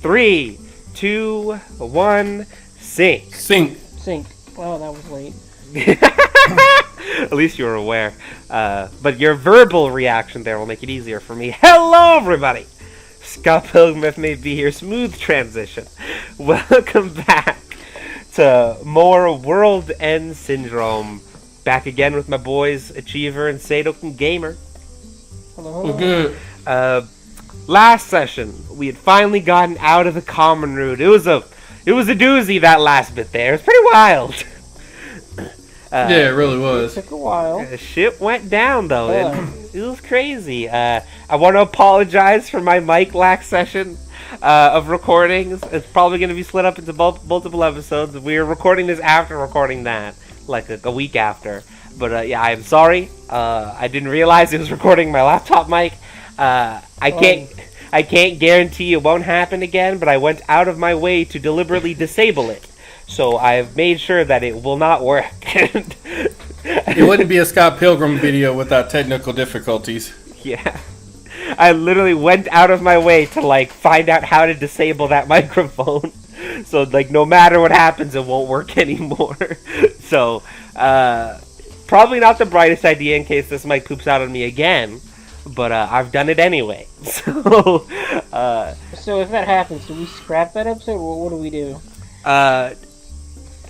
3, 2, 1, sync. Sync. Wow, that was late. At least you were aware. But your verbal reaction there will make it easier for me. Hello, everybody! Scott Pilgrim may be here. Smooth transition. Welcome back to more World End Syndrome. Back again with my boys, Achiever and Sadokin Gamer. Hello. Good. Last session, we had finally gotten out of the common route. It was a doozy, that last bit there. It was pretty wild. Yeah, it really was. It took a while. Shit went down, though. It was crazy. I want to apologize for my mic lag session of recordings. It's probably going to be split up into multiple episodes. We were recording this after recording that, like a week after. But yeah, I'm sorry. I didn't realize it was recording my laptop mic. I can't guarantee it won't happen again, but I went out of my way to deliberately disable it. So I've made sure that it will not work. It wouldn't be a Scott Pilgrim video without technical difficulties. Yeah. I literally went out of my way to, find out how to disable that microphone. So, no matter what happens, it won't work anymore. So, probably not the brightest idea in case this mic poops out on me again. But I've done it anyway. So if that happens, do we scrap that episode, or what do we do? I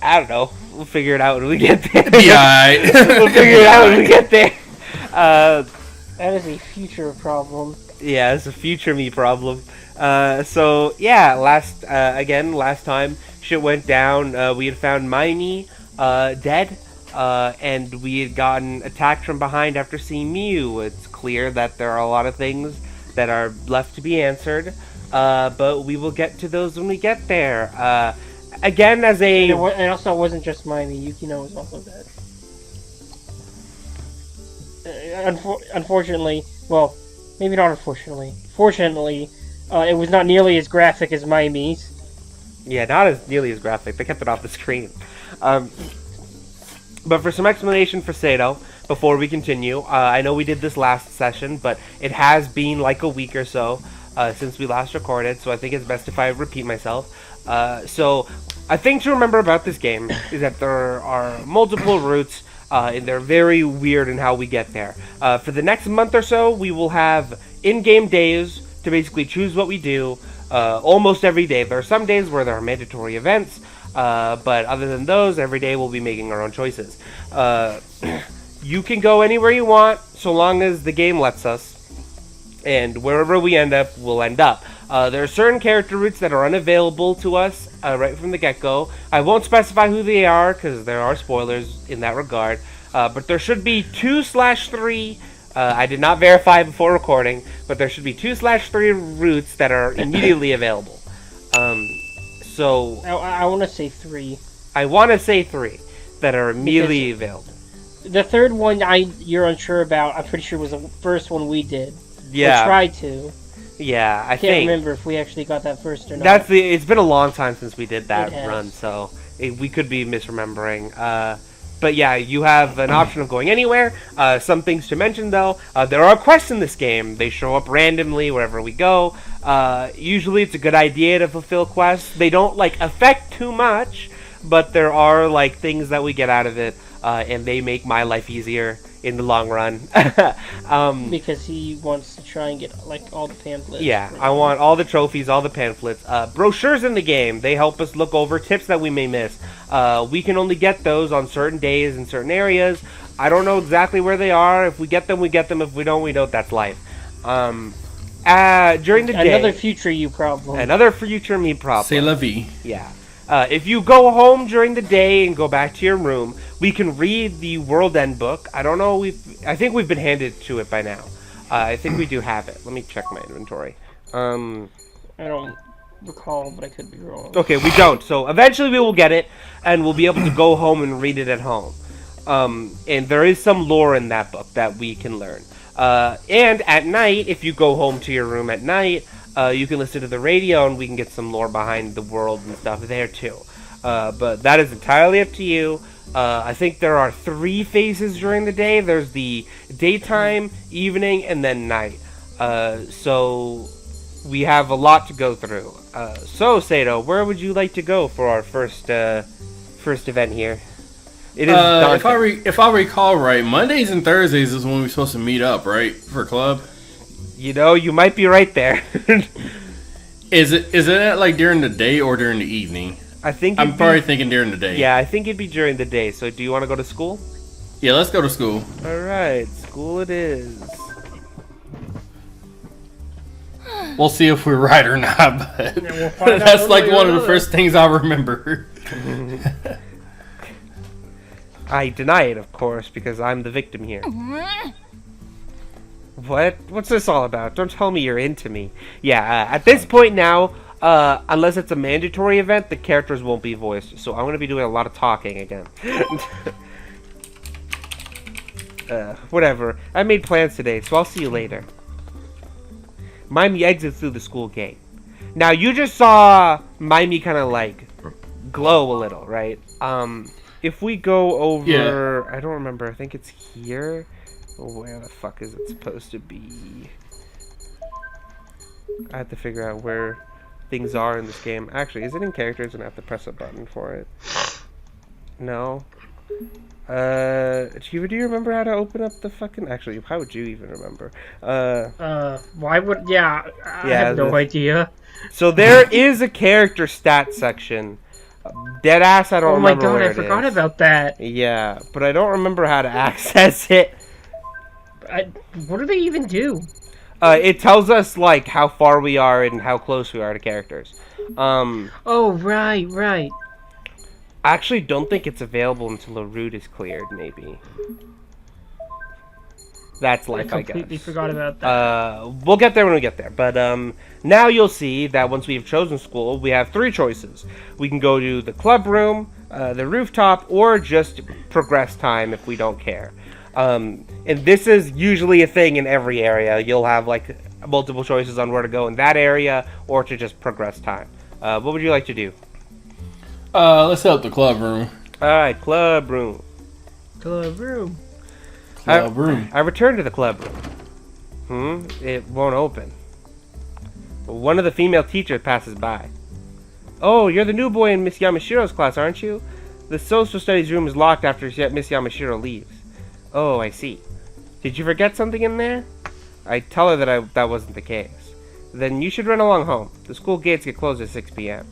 don't know. We'll figure it out when we get there. Yeah, We'll figure it out when we get there. That is a future problem. Yeah, it's a future me problem. So yeah, last time shit went down. We had found Mimey dead, and we had gotten attacked from behind after seeing Mew. It's clear that there are a lot of things that are left to be answered, but we will get to those when we get there. Again, as a... And also, it wasn't just Mimey. Yukino was also dead. Unfortunately, well, maybe not unfortunately. Fortunately, it was not nearly as graphic as Mimey's. Yeah, not as nearly as graphic. They kept it off the screen. But for some explanation for Sato, before we continue, I know we did this last session, but it has been like a week or so since we last recorded, so I think it's best if I repeat myself. So, I think to remember about this game is that there are multiple routes, and they're very weird in how we get there. For the next month or so, we will have in-game days to basically choose what we do almost every day. There are some days where there are mandatory events, but other than those, every day we'll be making our own choices. You can go anywhere you want, so long as the game lets us, and wherever we end up, we'll end up. There are certain character routes that are unavailable to us right from the get-go. I won't specify who they are, because there are spoilers in that regard, but there should be 2/3, I did not verify before recording, but there should be 2/3 routes that are immediately available. So... I want to say 3. I want to say 3 that are immediately available. The third one you're unsure about, I'm pretty sure was the first one we did. Yeah. Or tried to. Yeah, I can't remember if we actually got that first or not. It's been a long time since we did that run, so we could be misremembering. But yeah, you have an option of going anywhere. Some things to mention, though. There are quests in this game. They show up randomly wherever we go. Usually it's a good idea to fulfill quests. They don't, affect too much, but there are, things that we get out of it, and they make my life easier in the long run. Because he wants to try and get all the pamphlets. Yeah, I want all the trophies, all the pamphlets. Brochures in the game, they help us look over tips that we may miss. We can only get those on certain days in certain areas. I don't know exactly where they are. If we get them, we get them. If we don't, we don't. That's life. During the day... Another future you problem. Another future me problem. C'est la vie. Yeah. If you go home during the day and go back to your room, we can read the World End book. I don't know, I think we've been handed to it by now. I think we do have it. Let me check my inventory. I don't recall, but I could be wrong. Okay, we don't. So eventually we will get it, and we'll be able to go home and read it at home. And there is some lore in that book that we can learn. And at night, if you go home to your room at night, you can listen to the radio, and we can get some lore behind the world and stuff there, too. But that is entirely up to you. I think there are 3 phases during the day. There's the daytime, evening, and then night. So we have a lot to go through. So, Sato, where would you like to go for our first event here? It is daunting. if I recall right, Mondays and Thursdays is when we're supposed to meet up, right, for club. You know, you might be right there. Is it at, like, during the day or during the evening? I'm probably thinking during the day. Yeah, I think it'd be during the day. So, do you want to go to school? Yeah, let's go to school. All right, school it is. We'll see if we're right or not, but we'll find that's out like one way one or of the another. first things I remember. I deny it, of course, because I'm the victim here. What? What's this all about? Don't tell me you're into me. Yeah, at this point now, unless it's a mandatory event, the characters won't be voiced. So I'm going to be doing a lot of talking again. Whatever. I made plans today, so I'll see you later. Mimey exits through the school gate. Now, you just saw Mimey kind of, like, glow a little, right? If we go over... Yeah. I don't remember. I think it's here. Where the fuck is it supposed to be? I have to figure out where things are in this game. Actually, is it in characters and I have to press a button for it? No. Chiva, do you remember how to open up the fucking... Actually, how would you even remember? Why would... Yeah, I have no idea. So there is a character stat section. Deadass, I don't remember Oh my god, where I it forgot is. about that. Yeah, but I don't remember how to access it. What do they even do? It tells us, like, how far we are and how close we are to characters. Oh, right. I actually don't think it's available until a route is cleared, maybe. That's life, I guess. I completely forgot about that. We'll get there when we get there. But now you'll see that once we've chosen school, we have three choices. We can go to the club room, the rooftop, or just progress time if we don't care. And this is usually a thing in every area. You'll have like multiple choices on where to go in that area or to just progress time. What would you like to do? Let's help the club room. Alright, club room. Club room. I returned to the club room. It won't open. One of the female teachers passes by. Oh, you're the new boy in Miss Yamashiro's class, aren't you? The social studies room is locked after Miss Yamashiro leaves. Oh, I see. Did you forget something in there? I tell her that that wasn't the case. Then you should run along home. The school gates get closed at 6 p.m.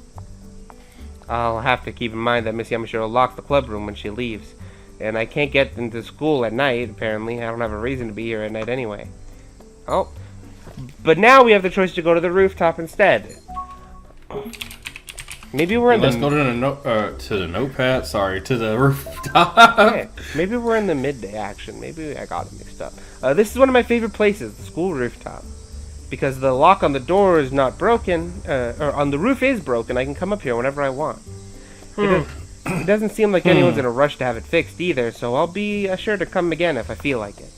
I'll have to keep in mind that Miss Yamashiro locks the club room when she leaves. And I can't get into school at night, apparently. I don't have a reason to be here at night anyway. Oh. But now we have the choice to go to the rooftop instead. Maybe we're in Let's the... go to the notepad. Sorry, to the rooftop. Okay. Maybe we're in the midday action. Maybe I got it mixed up. This is one of my favorite places, the school rooftop. Because the lock on the door is not broken, or on the roof is broken. I can come up here whenever I want. It doesn't seem like anyone's in a rush to have it fixed either, so I'll be sure to come again if I feel like it.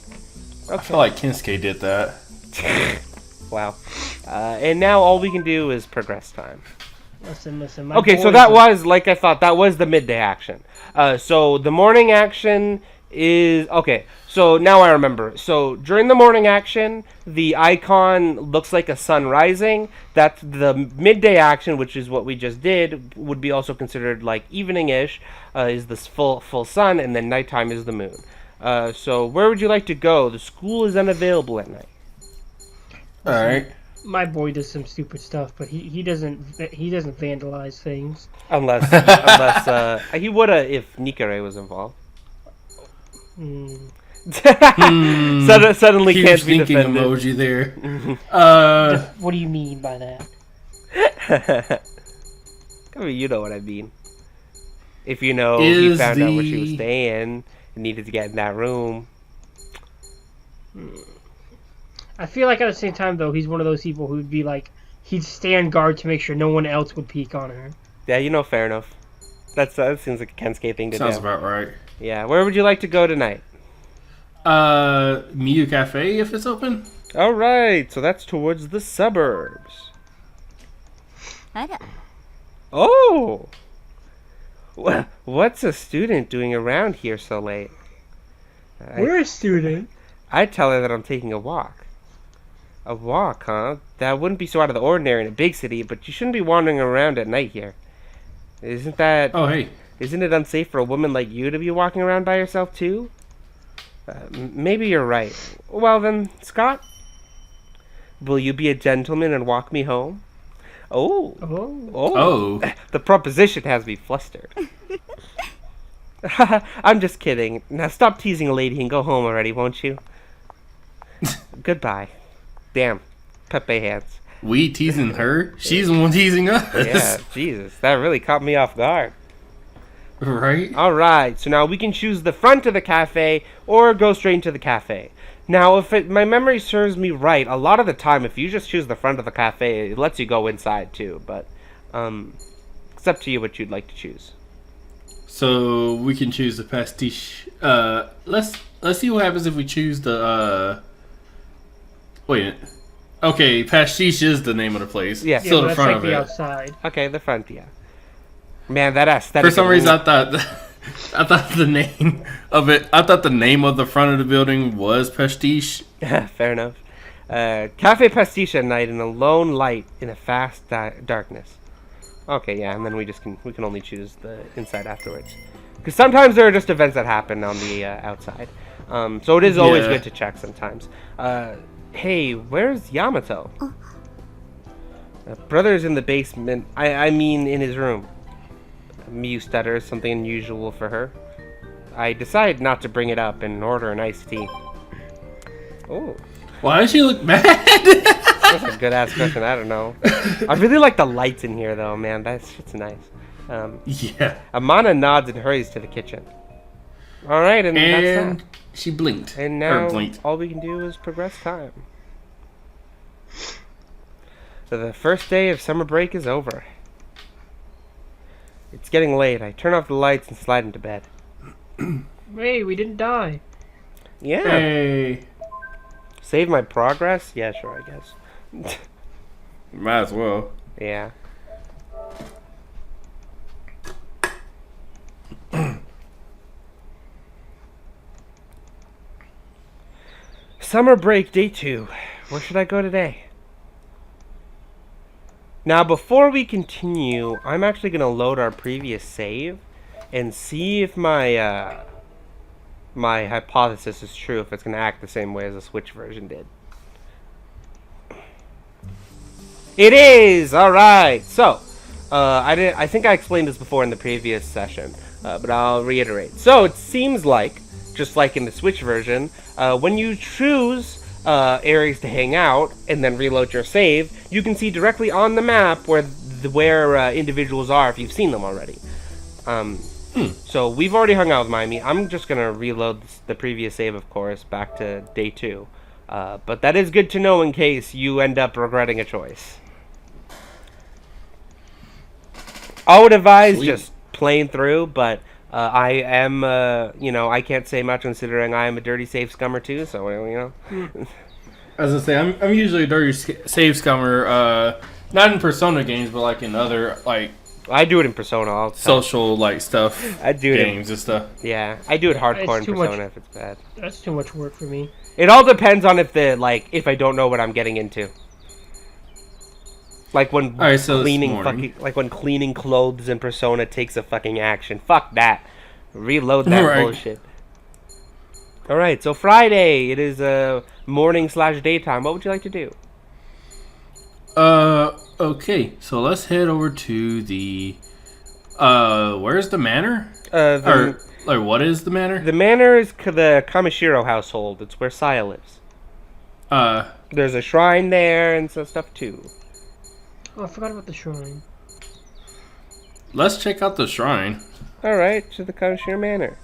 Okay. I feel like Kensuke did that. Wow. And now all we can do is progress time. Listen. Okay, so that was, like I thought, that was the midday action. So the morning action is... Okay, so now I remember. So during the morning action, the icon looks like a sun rising. That's the midday action, which is what we just did, would be also considered like evening-ish, is this full sun, and then nighttime is the moon. So where would you like to go? The school is unavailable at night. Alright. My boy does some stupid stuff, but he doesn't vandalize things. Unless he woulda if Nikare was involved. Suddenly Huge can't be thinking defended. emoji there. What do you mean by that? I mean, you know what I mean. If you know he found out where she was staying and needed to get in that room. I feel like at the same time, though, he's one of those people who'd be like, he'd stand guard to make sure no one else would peek on her. Yeah, you know, fair enough. That seems like a Kensuke thing to do. Sounds about right. Yeah, where would you like to go tonight? Miyu Cafe, if it's open. Alright, so that's towards the suburbs. Oh! What's a student doing around here so late? We're a student. I tell her that I'm taking a walk. A walk, huh? That wouldn't be so out of the ordinary in a big city, but you shouldn't be wandering around at night here. Isn't that... Oh, hey. Isn't it unsafe for a woman like you to be walking around by yourself, too? Maybe you're right. Well then, Scott, will you be a gentleman and walk me home? Oh. The proposition has me flustered. I'm just kidding. Now stop teasing a lady and go home already, won't you? Goodbye. Damn. Pepe hands. We teasing her? She's the one teasing us. Yeah, Jesus. That really caught me off guard. Right? Alright, so now we can choose the front of the cafe or go straight into the cafe. Now, if my memory serves me right, a lot of the time, if you just choose the front of the cafe, it lets you go inside too, but it's up to you what you'd like to choose. So we can choose the pastiche. Let's see what happens if we choose the wait a minute. Okay, pastiche is the name of the place. Yeah. So the that's front like of the it. outside. Okay, the front, yeah. Man, that aesthetic. For some reason, I thought the name of it. I thought the name of the front of the building was pastiche. Fair enough. Cafe pastiche at night in a lone light in a fast darkness. Okay, yeah, and then we can only choose the inside afterwards. Because sometimes there are just events that happen on the outside. So it is always good to check sometimes. Hey, where's Yamato? Brother's in the basement. I mean, in his room. Miu stutters, something unusual for her. I decide not to bring it up and order an iced tea. Oh. Why does she look mad? That's a good ass question. I don't know. I really like the lights in here, though, man. That shit's nice. Yeah. Amana nods and hurries to the kitchen. All right, and that's that. She blinked. And now blinked. all we can do is progress time. So the first day of summer break is over. It's getting late. I turn off the lights and slide into bed. Hey, we didn't die. Yeah. Hey. Save my progress? Yeah, sure, I guess. Might as well. Yeah. Summer break, day 2. Where should I go today? Now, before we continue, I'm actually going to load our previous save and see if my my hypothesis is true, if it's going to act the same way as the Switch version did. It is! Alright, so, I think I explained this before in the previous session, but I'll reiterate. So, it seems like, just like in the Switch version, when you choose areas to hang out and then reload your save, you can see directly on the map where individuals are if you've seen them already. So we've already hung out with Miami. I'm just gonna reload the previous save, of course, back to day 2. But that is good to know in case you end up regretting a choice. I would advise just playing through, but I am, I can't say much considering I am a dirty save scummer too, so, As I say, I'm usually a dirty save scummer, not in Persona games, but like in other, like... I do it in Persona all the time. Social, like, stuff. I do it games and stuff. Yeah, I do it hardcore in Persona if it's bad. That's too much work for me. It all depends on if I don't know what I'm getting into. Like when when cleaning clothes in Persona takes a fucking action. Fuck that. Reload that bullshit. Alright, so Friday. It is morning/daytime. What would you like to do? Okay. So let's head over to the where's the manor? What is the manor? The manor is the Kamishiro household. It's where Saya lives. There's a shrine there and some stuff too. Oh, I forgot about the shrine. Let's check out the shrine. Alright, to the Kamishiro Manor.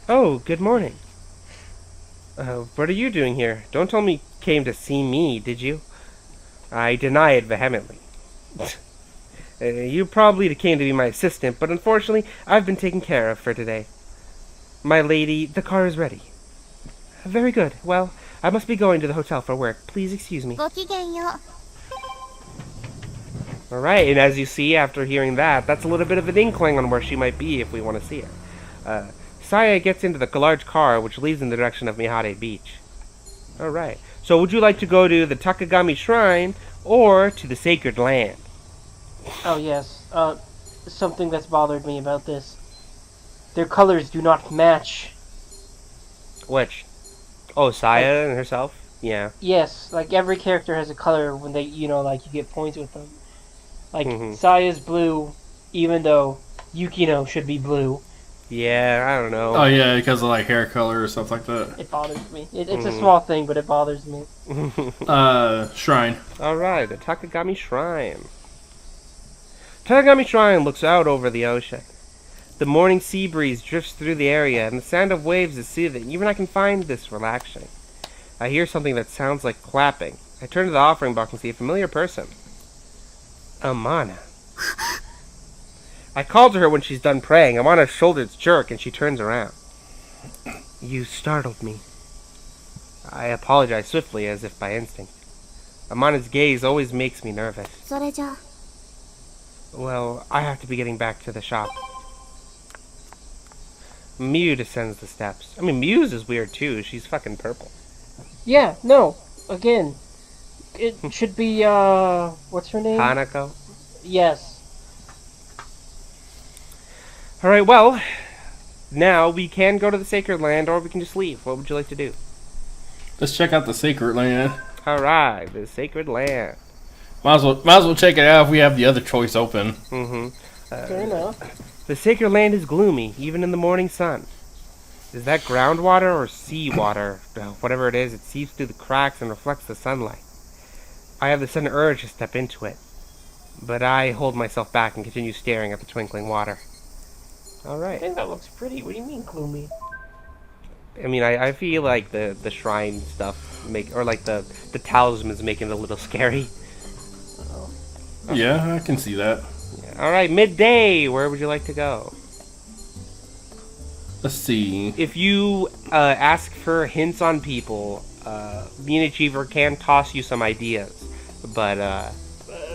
Oh, good morning. What are you doing here? Don't tell me you came to see me, did you? I deny it vehemently. You probably came to be my assistant, but unfortunately, I've been taken care of for today. My lady, the car is ready. Very good. Well, I must be going to the hotel for work. Please excuse me. Alright, and as you see, after hearing that, that's a little bit of an inkling on where she might be if we want to see her. Saya gets into the large car, which leads in the direction of Mehane Beach. Alright. So would you like to go to the Takagami Shrine or to the Sacred Land? Oh yes. Something that's bothered me about this. Their colors do not match. Which? Oh, Saya and herself? Yeah. Yes, like every character has a color when they, like you get points with them. Like Mhm. Saya's blue, even though Yukino should be blue. Yeah, I don't know. Oh yeah, because of like hair color or stuff like that. It bothers me. It's a small thing, but it bothers me. Shrine. Alright, the Takagami Shrine. Takagami Shrine looks out over the ocean. The morning sea breeze drifts through the area, and the sound of waves is soothing. Even I can find this relaxing. I hear something that sounds like clapping. I turn to the offering box and see a familiar person. Amana. I call to her when she's done praying. Amana's shoulders jerk, and she turns around. You startled me. I apologize swiftly, as if by instinct. Amana's gaze always makes me nervous. それじゃ Well, I have to be getting back to the shop. Mew descends the steps. I mean, Mew's is weird too. She's fucking purple. Yeah, no. Again, it should be what's her name? Hanako. Yes. Alright, well, now we can go to the Sacred Land or we can just leave. What would you like to do? Let's check out the Sacred Land. Alright, the Sacred Land. Might as well check it out if we have the other choice open. Mm-hmm. Fair enough. The Sacred Land is gloomy, even in the morning sun. Is that groundwater or seawater? Whatever it is, it seeps through the cracks and reflects the sunlight. I have the sudden urge to step into it, but I hold myself back and continue staring at the twinkling water. I Alright. think that looks pretty. What do you mean gloomy? I mean, I feel like the shrine stuff or like the talismans making it a little scary. Yeah, I can see that. Alright, midday! Where would you like to go? Let's see. If you ask for hints on people, me and Achiever can toss you some ideas. But,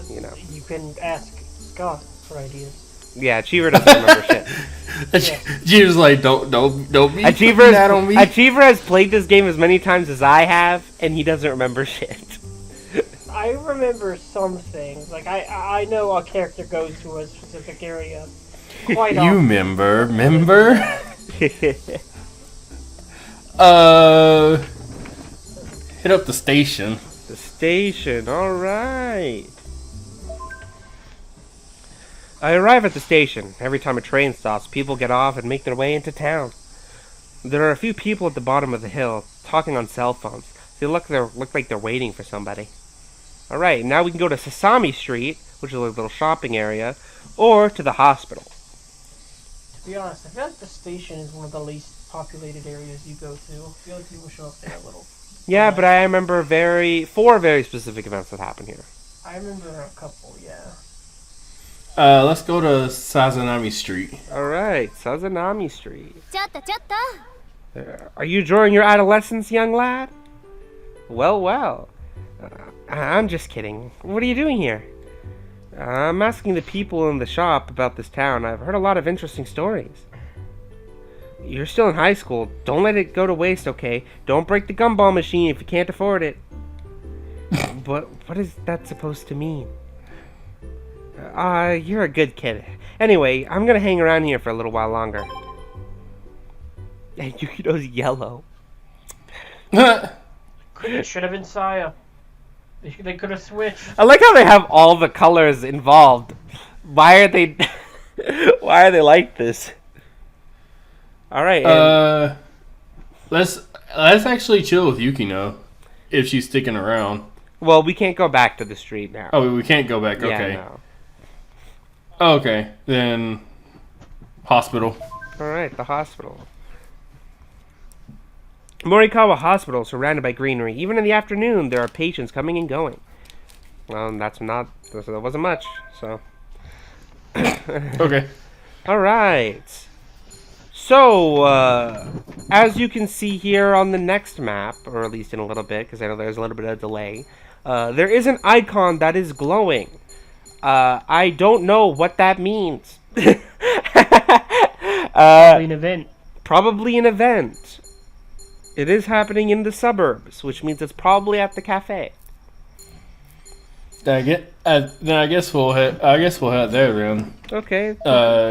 you know. You can ask Scott for ideas. Yeah, Achiever doesn't remember shit. She was like, don't be Achiever putting that on me. Achiever has played this game as many times as I have, and he doesn't remember shit. I remember some things. Like, I know a character goes to a specific area quite You often. remember? Hit up the station. The station, alright. I arrive at the station. Every time a train stops, people get off and make their way into town. There are a few people at the bottom of the hill, talking on cell phones. They look like they're waiting for somebody. Alright, now we can go to Sasami Street, which is a little shopping area, or to the hospital. To be honest, I feel like the station is one of the least populated areas you go to. I feel like people show up there a little. Yeah, but I remember four very specific events that happened here. I remember a couple, yeah. Let's go to Sazanami Street. Alright, Sazanami Street. ちょっとちょっと Are you enjoying your adolescence, young lad? Well, well. I'm just kidding. What are you doing here? I'm asking the people in the shop about this town. I've heard a lot of interesting stories. You're still in high school. Don't let it go to waste, okay? Don't break the gumball machine if you can't afford it. But what is that supposed to mean? You're a good kid. Anyway, I'm gonna hang around here for a little while longer. And Yukino's yellow. It should have been Saya. They could have switched. I like how they have all the colors involved. Why are they why are they like this? Alright. Let's actually chill with Yukino if she's sticking around. Well, we can't go back to the street now. Oh, we can't go back. Yeah, Okay. no. Okay, then hospital. Alright, the hospital. Morikawa Hospital, surrounded by greenery. Even in the afternoon, there are patients coming and going. Well, that wasn't much, so. Okay. Alright. So, as you can see here on the next map, or at least in a little bit, because I know there's a little bit of delay, there is an icon that is glowing. I don't know what that means. Probably an event. Probably an event. It is happening in the suburbs, which means it's probably at the cafe. Then I guess we'll head. I guess we'll head there then. Okay.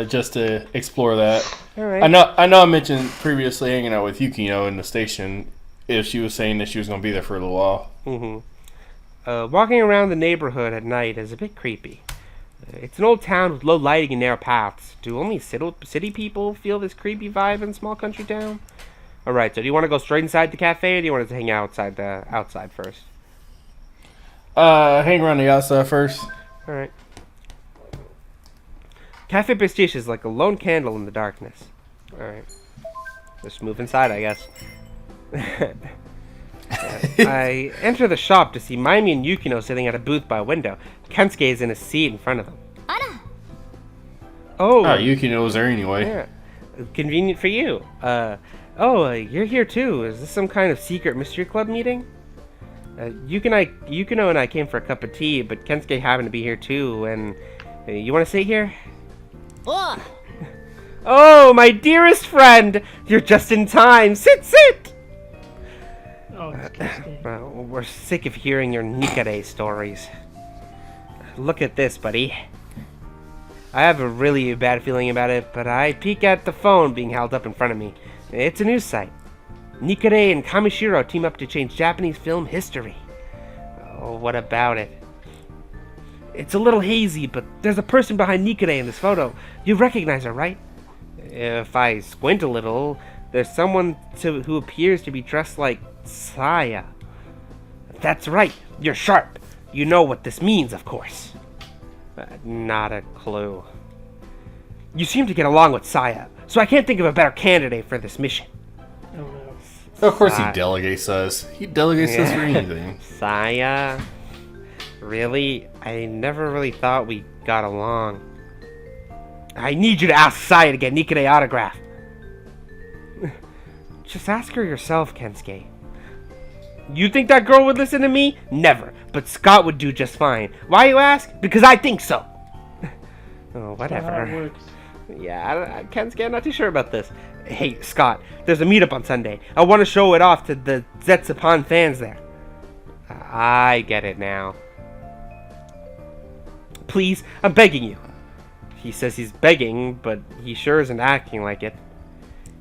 Just to explore that. All right. I know. I mentioned previously hanging out with Yukino in the station. If she was saying that she was going to be there for a little while. Mm-hmm. Walking around the neighborhood at night is a bit creepy. It's an old town with low lighting and narrow paths. Do only city people feel this creepy vibe in small country town? All right. So do you want to go straight inside the cafe, or do you want to hang out outside first? Hang around the outside first. All right. Cafe Besties is like a lone candle in the darkness. All right. Let's move inside, I guess. I enter the shop to see Maimi and Yukino sitting at a booth by a window. Kensuke is in a seat in front of them. Oh, Yukino was there anyway. yeah. Convenient for you. You're here too. Is this some kind of secret mystery club meeting? Yukino and I came for a cup of tea, but Kensuke happened to be here too, and you want to sit here? Oh, my dearest friend! You're just in time. Sit! Oh, We're sick of hearing your Nikare stories. Look at this, buddy. I have a really bad feeling about it, but I peek at the phone being held up in front of me. It's a news site. Nikare and Kamishiro team up to change Japanese film history. Oh, what about it? It's a little hazy, but there's a person behind Nikare in this photo. You recognize her, right? If I squint a little, there's someone who appears to be dressed like Saya. That's right, you're sharp. You know what this means, of course. Not a clue. You seem to get along with Saya, so I can't think of a better candidate for this mission. Oh no. Of course he delegates us. He delegates us for anything. Saya? Really? I never really thought we got along. I need you to ask Saya to get Nikare autograph. Just ask her yourself, Kensuke. You think that girl would listen to me? Never. But Scott would do just fine. Why you ask? Because I think so. Oh, whatever. Yeah, Kensuke, I'm not too sure about this. Hey, Scott, there's a meetup on Sunday. I want to show it off to the Zetsupan fans there. I get it now. Please, I'm begging you. He says he's begging, but he sure isn't acting like it.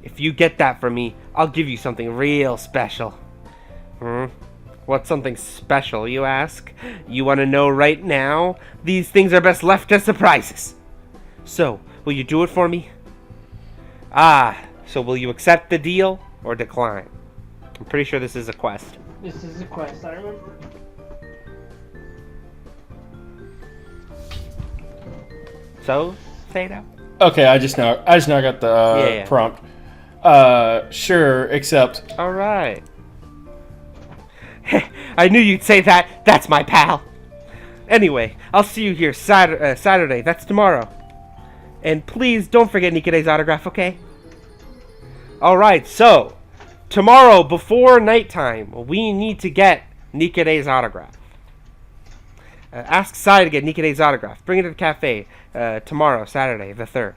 If you get that from me, I'll give you something real special. What's something special, you ask? You want to know right now? These things are best left as surprises. So, will you do it for me? So will you accept the deal or decline? I'm pretty sure this is a quest. This is a quest, I remember. So, say it out. Okay, I just now got the prompt. Sure, except. All right. I knew you'd say that. That's my pal. Anyway, I'll see you here Saturday. That's tomorrow. And please don't forget Nikare's autograph, okay? All right. So tomorrow before nighttime, we need to get Nikare's autograph. Ask Sai to get Nikare's autograph. Bring it to the cafe tomorrow, Saturday, the 3rd.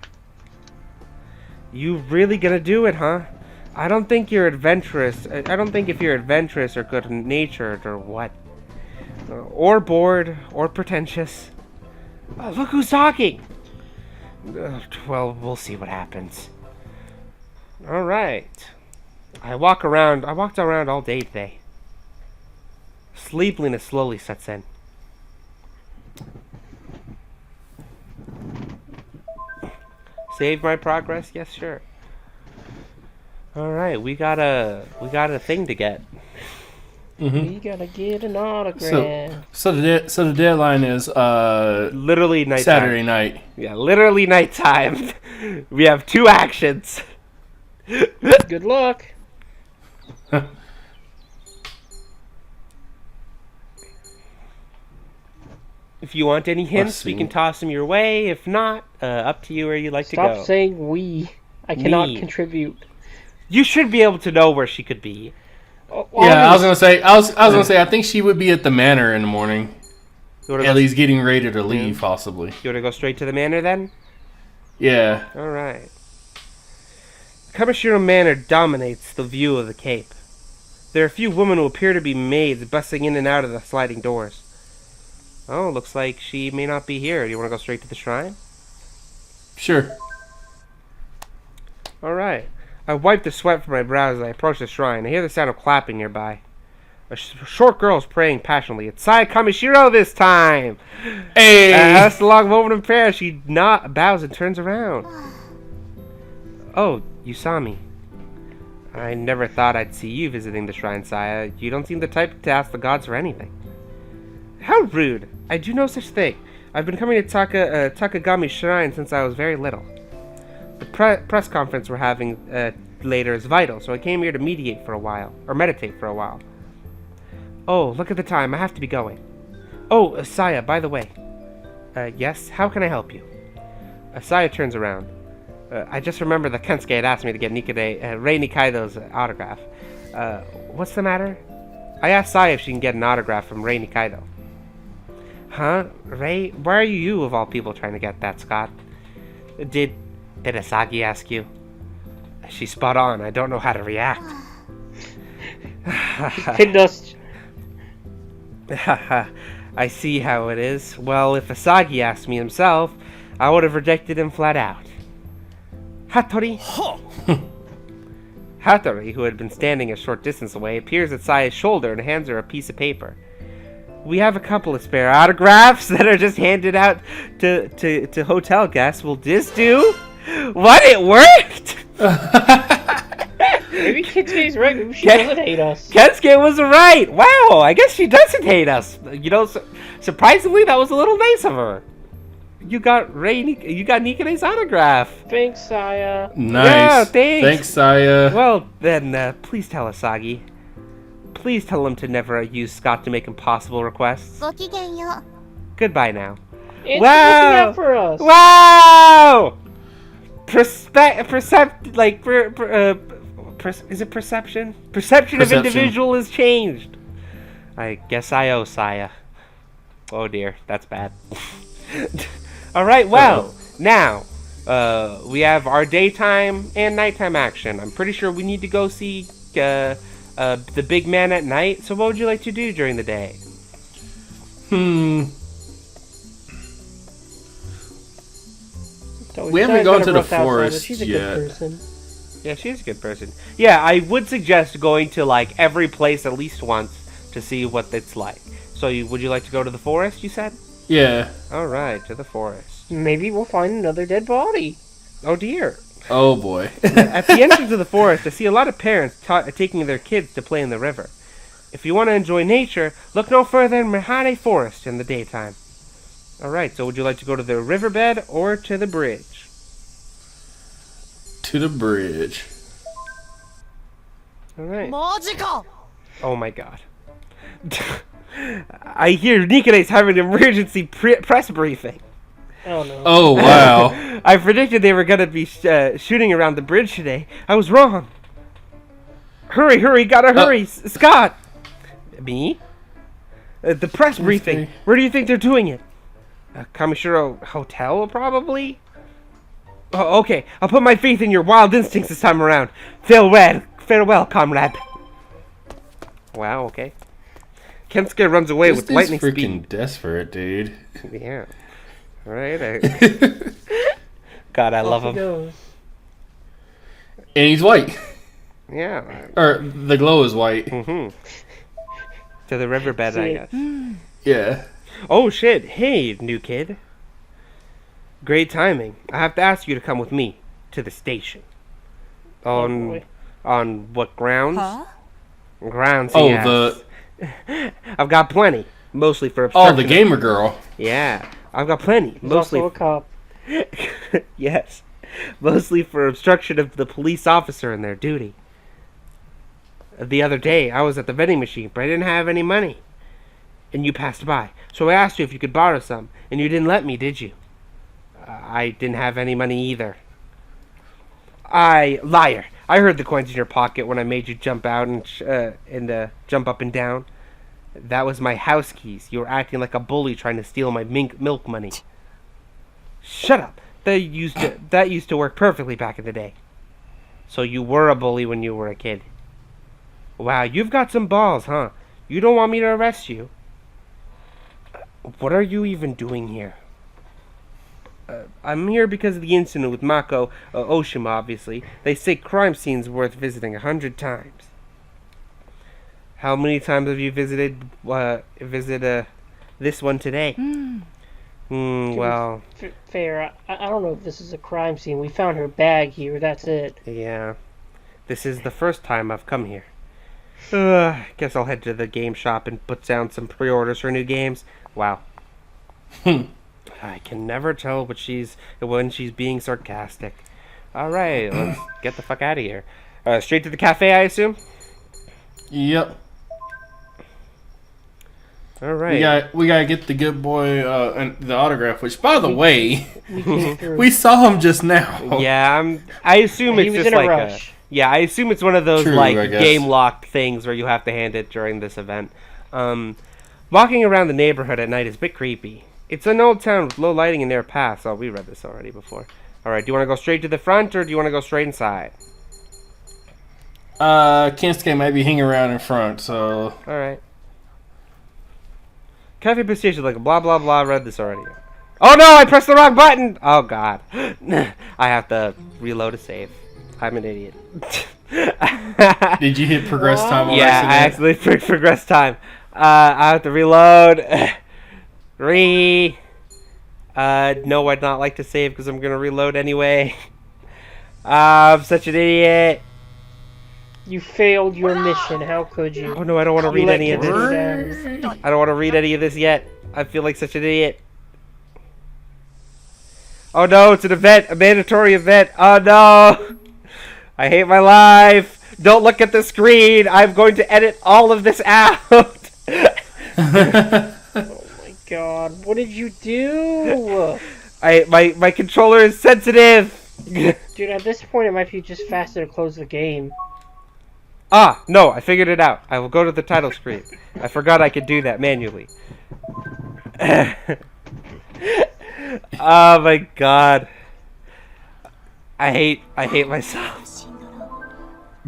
You really gonna do it, huh? I don't think you're adventurous. I don't think if you're adventurous or good-natured or what. Or bored or pretentious. Look who's talking! Well, we'll see what happens. Alright. I walked around all day today. Sleepiness slowly sets in. Save my progress? Yes, sure. Alright, we got a thing to get. We gotta get an autograph. So the deadline is literally nighttime. Saturday night. Yeah, literally nighttime. We have 2 actions. Good luck. If you want any hints, we can toss them your way. If not, up to you where you'd like to go. Stop saying we. I cannot contribute. You should be able to know where she could be. Yeah, I was gonna say. I think she would be at the Manor in the morning. At least getting ready to leave, possibly. You want to go straight to the Manor then? Yeah. All right. Kamishiro Manor dominates the view of the Cape. There are a few women who appear to be maids busting in and out of the sliding doors. Oh, looks like she may not be here. Do you want to go straight to the shrine? Sure. Alright. I wiped the sweat from my brows as I approached the shrine. I hear the sound of clapping nearby. A short girl is praying passionately. It's Takagami Shrine this time! Hey! That's the long moment of prayer. She bows and turns around. Oh, you saw me. I never thought I'd see you visiting the shrine, Saya. You don't seem the type to ask the gods for anything. How rude. I do no such thing. I've been coming to Takagami Shrine since I was very little. The press conference we're having later is vital, so I came here to meditate for a while. Oh, look at the time. I have to be going. Oh, Saya, by the way. Yes? How can I help you? Saya turns around. I just remember that Kensuke had asked me to get Rei Nikaido's autograph. What's the matter? I asked Saya if she can get an autograph from Rei Nikaido. Huh? Rei? Why are you of all people trying to get that, Scott? Did Asagi ask you? She's spot on. I don't know how to react. I see how it is. Well, if Asagi asked me himself, I would have rejected him flat out. Hattori? Hattori, who had been standing a short distance away, appears at Saya's shoulder and hands her a piece of paper. We have a couple of spare autographs that are just handed out to hotel guests. Will this do? What? It worked? Maybe Kensuke's right. Maybe she doesn't hate us. Kensuke was right. Wow, I guess she doesn't hate us. You know, surprisingly, that was a little nice of her. You got Nikade's autograph. Thanks, Saya. Nice. Yeah, thanks. Thanks, Saya. Well, then, please tell Asagi. Please tell him to never use Scott to make impossible requests. ごきげんよう Goodbye now. It's Wow! looking out for us. Wow! Is it perception? Perception of individual is changed. I guess I owe Saya. Oh dear, that's bad. Alright, well, now, we have our daytime and nighttime action. I'm pretty sure we need to go see, the big man at night. So what would you like to do during the day? We haven't gone to the rough outsider. forest She's a yet. good person. Yeah, she's a good person. Yeah, I would suggest going to, like, every place at least once to see what it's like. So, would you like to go to the forest, you said? Yeah. Alright, to the forest. Maybe we'll find another dead body. Oh dear. Oh boy. At the entrance of the forest, I see a lot of parents taking their kids to play in the river. If you want to enjoy nature, look no further than Mehane Forest in the daytime. Alright, so would you like to go to the riverbed or to the bridge? To the bridge. Alright. マジか Oh my god. I hear Nikade's having an emergency press briefing. Oh no. Oh wow. I predicted they were going to be shooting around the bridge today. I was wrong. Hurry, gotta hurry. Scott! Me? The press briefing. Where do you think they're doing it? Kamishiro Hotel, probably? Oh, okay, I'll put my faith in your wild instincts this time around. Farewell, comrade. Wow, okay. Kensuke runs away with lightning freaking speed. desperate, dude. Yeah. Alright. God, I love him. Goes. And he's white. Yeah. Or the glow is white. To the riverbed, I guess. Yeah. Oh shit! Hey, new kid. Great timing. I have to ask you to come with me to the station. On what grounds? Huh? Grounds. Oh, yes. I've got plenty. Mostly for obstruction. Oh, the gamer girl. Yeah, I've got plenty. He's Mostly. also a cop. Yes, mostly for obstruction of the police officer in their duty. The other day, I was at the vending machine, but I didn't have any money. And you passed by. So I asked you if you could borrow some, and you didn't let me, did you? I didn't have any money either. Liar. I heard the coins in your pocket when I made you jump out and jump up and down. That was my house keys. You were acting like a bully trying to steal my milk money. Shut up. That used to work perfectly back in the day. So you were a bully when you were a kid. Wow, you've got some balls, huh? You don't want me to arrest you? What are you even doing here? I'm here because of the incident with Mako Oshima, obviously. They say crime scene's worth visiting 100 times. How many times have you visited this one today? Well... Fair. I don't know if this is a crime scene. We found her bag here, that's it. Yeah. This is the first time I've come here. Guess I'll head to the game shop and put down some pre-orders for new games. Wow. I can never tell when she's being sarcastic. Alright, let's get the fuck out of here. Straight to the cafe, I assume? Yep. Alright. We gotta get the good boy and the autograph. Which, by the way, We came through. we saw him just now. Yeah, I assume He it's was just in a like rush. yeah, I assume it's one of those True, like I guess. game locked things where you have to hand it during this event. Walking around the neighborhood at night is a bit creepy. It's an old town with low lighting and narrow paths. Oh, we read this already before. Alright, do you want to go straight to the front or do you want to go straight inside? Kensuke might be hanging around in front, so... Alright. Cafe Besties is like blah blah blah, read this already. Oh no, I pressed the wrong button! Oh god. I have to reload a save. I'm an idiot. Did you hit progress time on Yeah, I accident? actually progressed time. I have to reload. No, I'd not like to save because I'm going to reload anyway. I'm such an idiot. You failed your mission. How could you? Oh no, I don't want to read let any of this. Kensuke down. I don't want to read any of this yet. I feel like such an idiot. Oh no, it's an event, a mandatory event. Oh no. I hate my life. Don't look at the screen. I'm going to edit all of this out. Oh my god, what did you do? My controller is sensitive. Dude, at this point it might be just faster to close the game. Ah, no, I figured it out. I will go to the title screen. I forgot I could do that manually. Oh my god. I hate myself.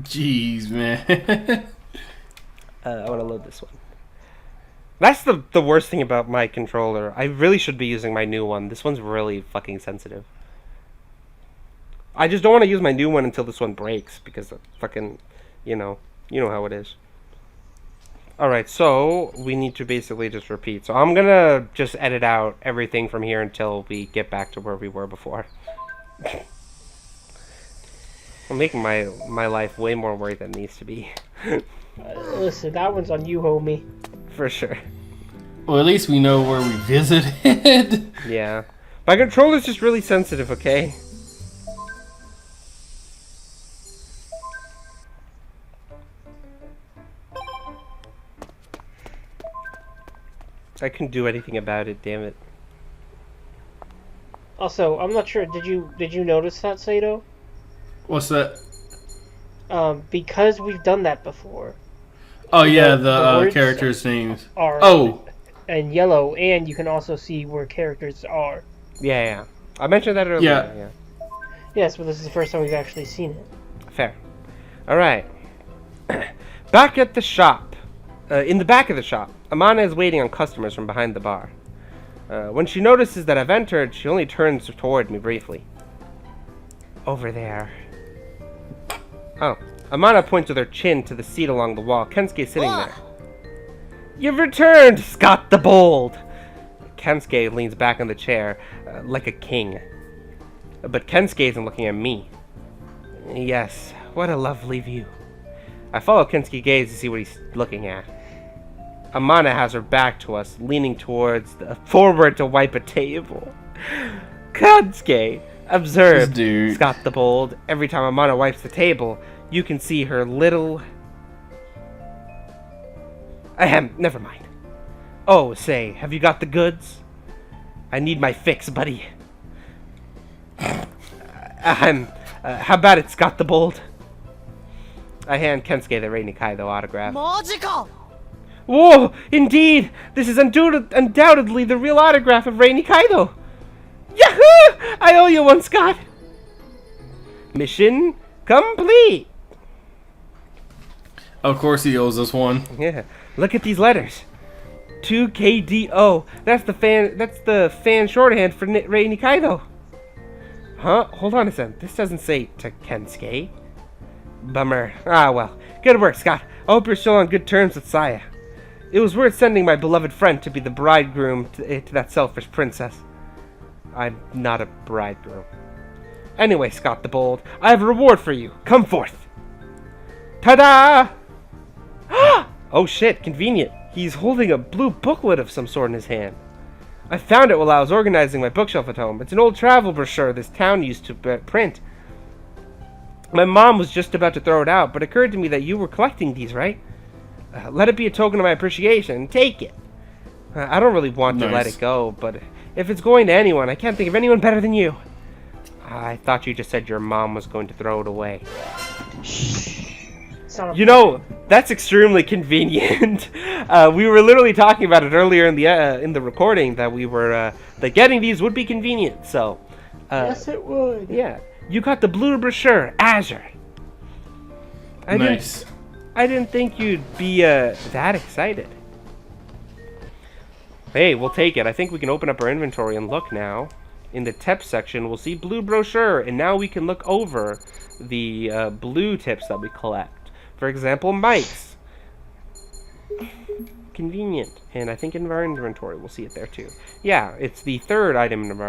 Jeez, man. I want to load this one. That's the worst thing about my controller. I really should be using my new one. This one's really fucking sensitive. I just don't want to use my new one until this one breaks because of fucking, you know how it is. Alright, so we need to basically just repeat. So I'm gonna just edit out everything from here until we get back to where we were before. I'm making my life way more work than it needs to be. Listen, that one's on you, homie. For sure. Well, at least we know where we visited. Yeah. My controller's just really sensitive, okay? I couldn't do anything about it, damn it. Also, I'm not sure. Did you notice that, Sato? What's that? Because we've done that before. Oh, yeah, the the words characters' names. Are Oh, in yellow, and you can also see where characters are. Yeah. I mentioned that earlier. Yeah. Yes, but this is the first time we've actually seen it. Fair. Alright. Back at the shop. In the back of the shop, Amana is waiting on customers from behind the bar. When she notices that I've entered, she only turns toward me briefly. Over there. Oh. Amana points with her chin to the seat along the wall. Kensuke sitting there. You've returned, Scott the Bold! Kensuke leans back on the chair, like a king. But Kensuke isn't looking at me. Yes, what a lovely view. I follow Kensuke's gaze to see what he's looking at. Amana has her back to us, leaning forward to wipe a table. Kensuke, observe, This dude. Scott the Bold. Every time Amana wipes the table, you can see her little... Ahem, never mind. Oh, say, have you got the goods? I need my fix, buddy. How about it, Scott the Bold? I hand Kensuke the Rei Nikaido autograph. マジか Whoa! Indeed! This is undoubtedly the real autograph of Rei Nikaido! Yahoo! I owe you one, Scott! Mission complete! Of course he owes us one. Yeah. Look at these letters. 2KDO. That's the fan shorthand for Rei Nikaido. Huh? Hold on a second. This doesn't say to Kensuke. Bummer. Ah, well. Good work, Scott. I hope you're still on good terms with Saya. It was worth sending my beloved friend to be the bridegroom to that selfish princess. I'm not a bridegroom. Anyway, Scott the Bold, I have a reward for you. Come forth. Ta-da! Oh shit, convenient. He's holding a blue booklet of some sort in his hand. I found it while I was organizing my bookshelf at home. It's an old travel brochure this town used to print. My mom was just about to throw it out, but it occurred to me that you were collecting these, right? Let it be a token of my appreciation. Take it. I don't really want to let it go, but if it's going to anyone, I can't think of anyone better than you. I thought you just said your mom was going to throw it away. You know, that's extremely convenient. We were literally talking about it earlier in the recording that we were that getting these would be convenient. So, yes, it would. Yeah, you got the blue brochure, Azure. Nice. I didn't think you'd be that excited. Hey, we'll take it. I think we can open up our inventory and look now. In the tips section, we'll see blue brochure, and now we can look over the blue tips that we collect. For example, mics. Convenient. And I think in our inventory, we'll see it there too. Yeah, it's the third item in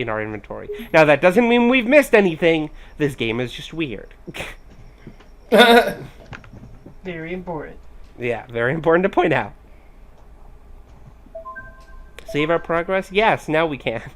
our inventory. Now, that doesn't mean we've missed anything. This game is just weird. Very important. Yeah, very important to point out. Save our progress? Yes, now we can.